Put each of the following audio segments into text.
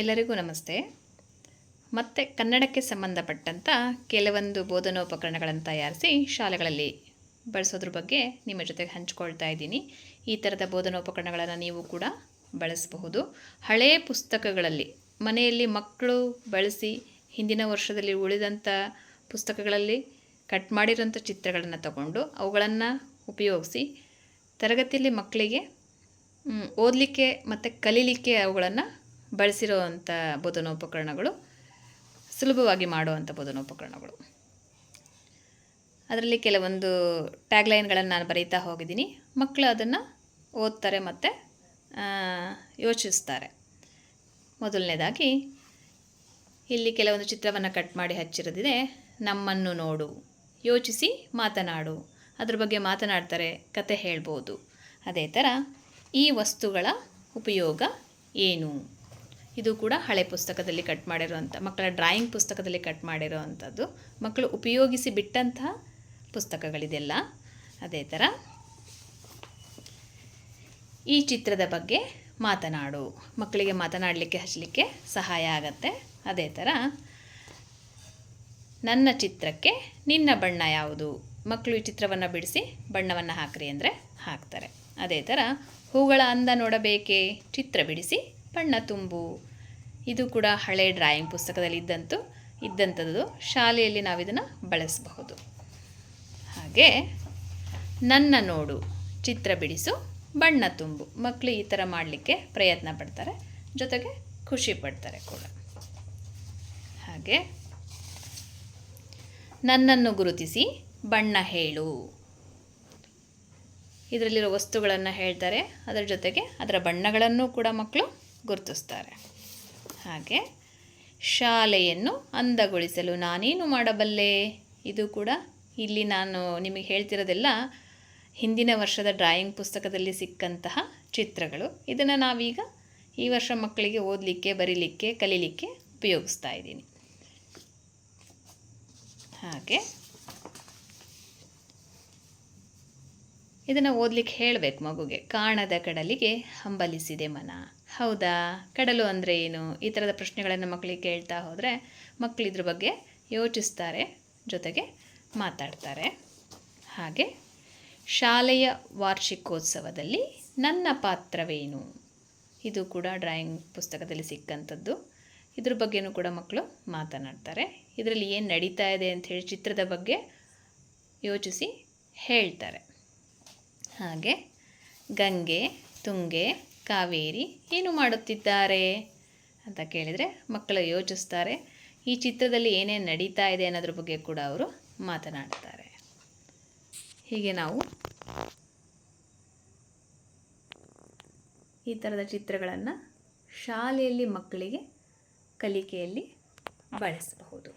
ಎಲ್ಲರಿಗೂ ನಮಸ್ತೆ. ಮತ್ತೆ ಕನ್ನಡಕ್ಕೆ ಸಂಬಂಧಪಟ್ಟಂಥ ಕೆಲವೊಂದು ಬೋಧನೋಪಕರಣಗಳನ್ನು ತಯಾರಿಸಿ ಶಾಲೆಗಳಲ್ಲಿ ಬಳಸೋದ್ರ ಬಗ್ಗೆ ನಿಮ್ಮ ಜೊತೆಗೆ ಹಂಚ್ಕೊಳ್ತಾ ಇದ್ದೀನಿ. ಈ ಥರದ ಬೋಧನೋಪಕರಣಗಳನ್ನು ನೀವು ಕೂಡ ಬಳಸಬಹುದು. ಹಳೆಯ ಪುಸ್ತಕಗಳಲ್ಲಿ ಮನೆಯಲ್ಲಿ ಮಕ್ಕಳು ಬಳಸಿ ಹಿಂದಿನ ವರ್ಷದಲ್ಲಿ ಉಳಿದಂಥ ಪುಸ್ತಕಗಳಲ್ಲಿ ಕಟ್ ಮಾಡಿರೋಂಥ ಚಿತ್ರಗಳನ್ನು ತಗೊಂಡು ಅವುಗಳನ್ನು ಉಪಯೋಗಿಸಿ ತರಗತಿಯಲ್ಲಿ ಮಕ್ಕಳಿಗೆ ಓದಲಿಕ್ಕೆ ಮತ್ತು ಕಲೀಲಿಕ್ಕೆ ಅವುಗಳನ್ನು ಬಳಸಿರೋವಂಥ ಬೋಧನೋಪಕರಣಗಳು, ಸುಲಭವಾಗಿ ಮಾಡುವಂಥ ಬೋಧನೋಪಕರಣಗಳು. ಅದರಲ್ಲಿ ಕೆಲವೊಂದು ಟ್ಯಾಗ್ಲೈನ್ಗಳನ್ನು ನಾನು ಬರೀತಾ ಹೋಗಿದ್ದೀನಿ. ಮಕ್ಕಳು ಅದನ್ನು ಓದ್ತಾರೆ ಮತ್ತು ಯೋಚಿಸ್ತಾರೆ. ಮೊದಲನೇದಾಗಿ ಇಲ್ಲಿ ಕೆಲವೊಂದು ಚಿತ್ರವನ್ನು ಕಟ್ ಮಾಡಿ ಹಚ್ಚಿರೋದಿದೆ. ನಮ್ಮನ್ನು ನೋಡು, ಯೋಚಿಸಿ ಮಾತನಾಡು. ಅದ್ರ ಬಗ್ಗೆ ಮಾತನಾಡ್ತಾರೆ, ಕತೆ ಹೇಳ್ಬೋದು. ಅದೇ ಥರ ಈ ವಸ್ತುಗಳ ಉಪಯೋಗ ಏನು? ಇದು ಕೂಡ ಹಳೆ ಪುಸ್ತಕದಲ್ಲಿ ಕಟ್ ಮಾಡಿರುವಂಥ, ಮಕ್ಕಳ ಡ್ರಾಯಿಂಗ್ ಪುಸ್ತಕದಲ್ಲಿ ಕಟ್ ಮಾಡಿರೋವಂಥದ್ದು, ಮಕ್ಕಳು ಉಪಯೋಗಿಸಿ ಬಿಟ್ಟಂತಹ ಪುಸ್ತಕಗಳಿದೆಲ್ಲ. ಅದೇ ಥರ ಈ ಚಿತ್ರದ ಬಗ್ಗೆ ಮಾತನಾಡು, ಮಕ್ಕಳಿಗೆ ಮಾತನಾಡಲಿಕ್ಕೆ ಹಚ್ಚಲಿಕ್ಕೆ ಸಹಾಯ ಆಗತ್ತೆ. ಅದೇ ಥರ ನನ್ನ ಚಿತ್ರಕ್ಕೆ ನಿನ್ನ ಬಣ್ಣ ಯಾವುದು? ಮಕ್ಕಳು ಈ ಚಿತ್ರವನ್ನು ಬಿಡಿಸಿ ಬಣ್ಣವನ್ನು ಹಾಕ್ರಿ ಅಂದರೆ ಹಾಕ್ತಾರೆ. ಅದೇ ಥರ ಹೂಗಳ ಅಂದ ನೋಡಬೇಕೇ, ಚಿತ್ರ ಬಿಡಿಸಿ ಬಣ್ಣ ತುಂಬು. ಇದು ಕೂಡ ಹಳೆ ಡ್ರಾಯಿಂಗ್ ಪುಸ್ತಕದಲ್ಲಿ ಇದ್ದಂಥದ್ದು. ಶಾಲೆಯಲ್ಲಿ ನಾವಿದನ್ನು ಬಳಸಬಹುದು. ಹಾಗೆ ನನ್ನ ನೋಡು, ಚಿತ್ರ ಬಿಡಿಸು, ಬಣ್ಣ ತುಂಬು. ಮಕ್ಕಳು ಈ ಥರ ಮಾಡಲಿಕ್ಕೆ ಪ್ರಯತ್ನ ಪಡ್ತಾರೆ, ಜೊತೆಗೆ ಖುಷಿ ಪಡ್ತಾರೆ ಕೂಡ. ಹಾಗೆ ನನ್ನನ್ನು ಗುರುತಿಸಿ ಬಣ್ಣ ಹೇಳು. ಇದರಲ್ಲಿರೋ ವಸ್ತುಗಳನ್ನು ಹೇಳ್ತಾರೆ, ಅದರ ಜೊತೆಗೆ ಅದರ ಬಣ್ಣಗಳನ್ನು ಕೂಡ ಮಕ್ಕಳು ಗುರುತಿಸ್ತಾರೆ. ಹಾಗೆ ಶಾಲೆಯನ್ನು ಅಂದಗೊಳಿಸಲು ನಾನೇನು ಮಾಡಬಲ್ಲೆ? ಇದು ಕೂಡ ಇಲ್ಲಿ ನಾನು ನಿಮಗೆ ಹೇಳ್ತಿರೋದೆಲ್ಲ ಹಿಂದಿನ ವರ್ಷದ ಡ್ರಾಯಿಂಗ್ ಪುಸ್ತಕದಲ್ಲಿ ಸಿಕ್ಕಂತಹ ಚಿತ್ರಗಳು. ಇದನ್ನು ನಾವೀಗ ಈ ವರ್ಷ ಮಕ್ಕಳಿಗೆ ಓದಲಿಕ್ಕೆ, ಬರೀಲಿಕ್ಕೆ, ಕಲೀಲಿಕ್ಕೆ ಉಪಯೋಗಿಸ್ತಾ ಇದ್ದೀನಿ. ಹಾಗೆ ಇದನ್ನು ಓದಲಿಕ್ಕೆ ಹೇಳಬೇಕು ಮಗುಗೆ. ಕಾಣದ ಕಡಲಿಗೆ ಹಂಬಲಿಸಿದೆ ಮನ. ಹೌದಾ, ಕಡಲು ಅಂದರೆ ಏನು? ಈ ಥರದ ಪ್ರಶ್ನೆಗಳನ್ನು ಮಕ್ಕಳಿಗೆ ಕೇಳ್ತಾ ಹೋದರೆ ಮಕ್ಕಳು ಇದ್ರ ಬಗ್ಗೆ ಯೋಚಿಸ್ತಾರೆ, ಜೊತೆಗೆ ಮಾತಾಡ್ತಾರೆ. ಹಾಗೆ ಶಾಲೆಯ ವಾರ್ಷಿಕೋತ್ಸವದಲ್ಲಿ ನನ್ನ ಪಾತ್ರವೇನು? ಇದು ಕೂಡ ಡ್ರಾಯಿಂಗ್ ಪುಸ್ತಕದಲ್ಲಿ ಸಿಕ್ಕಂಥದ್ದು. ಇದ್ರ ಬಗ್ಗೆನೂ ಕೂಡ ಮಕ್ಕಳು ಮಾತನಾಡ್ತಾರೆ. ಇದರಲ್ಲಿ ಏನು ನಡೀತಾ ಇದೆ ಅಂಥೇಳಿ ಚಿತ್ರದ ಬಗ್ಗೆ ಯೋಚಿಸಿ ಹೇಳ್ತಾರೆ. ಹಾಗೆ ಗಂಗೆ, ತುಂಗೆ, ಕಾವೇರಿ ಏನು ಮಾಡುತ್ತಿದ್ದಾರೆ ಅಂತ ಕೇಳಿದರೆ ಮಕ್ಕಳು ಯೋಚಿಸ್ತಾರೆ. ಈ ಚಿತ್ರದಲ್ಲಿ ಏನೇನು ನಡೀತಾ ಇದೆ ಅನ್ನೋದ್ರ ಬಗ್ಗೆ ಕೂಡ ಅವರು ಮಾತನಾಡ್ತಾರೆ. ಹೀಗೆ ನಾವು ಈ ಥರದ ಚಿತ್ರಗಳನ್ನು ಶಾಲೆಯಲ್ಲಿ ಮಕ್ಕಳಿಗೆ ಕಲಿಕೆಯಲ್ಲಿ ಬಳಸಬಹುದು.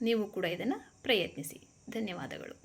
ನೀವು ಕೂಡ ಇದನ್ನು ಪ್ರಯತ್ನಿಸಿ. ಧನ್ಯವಾದಗಳು.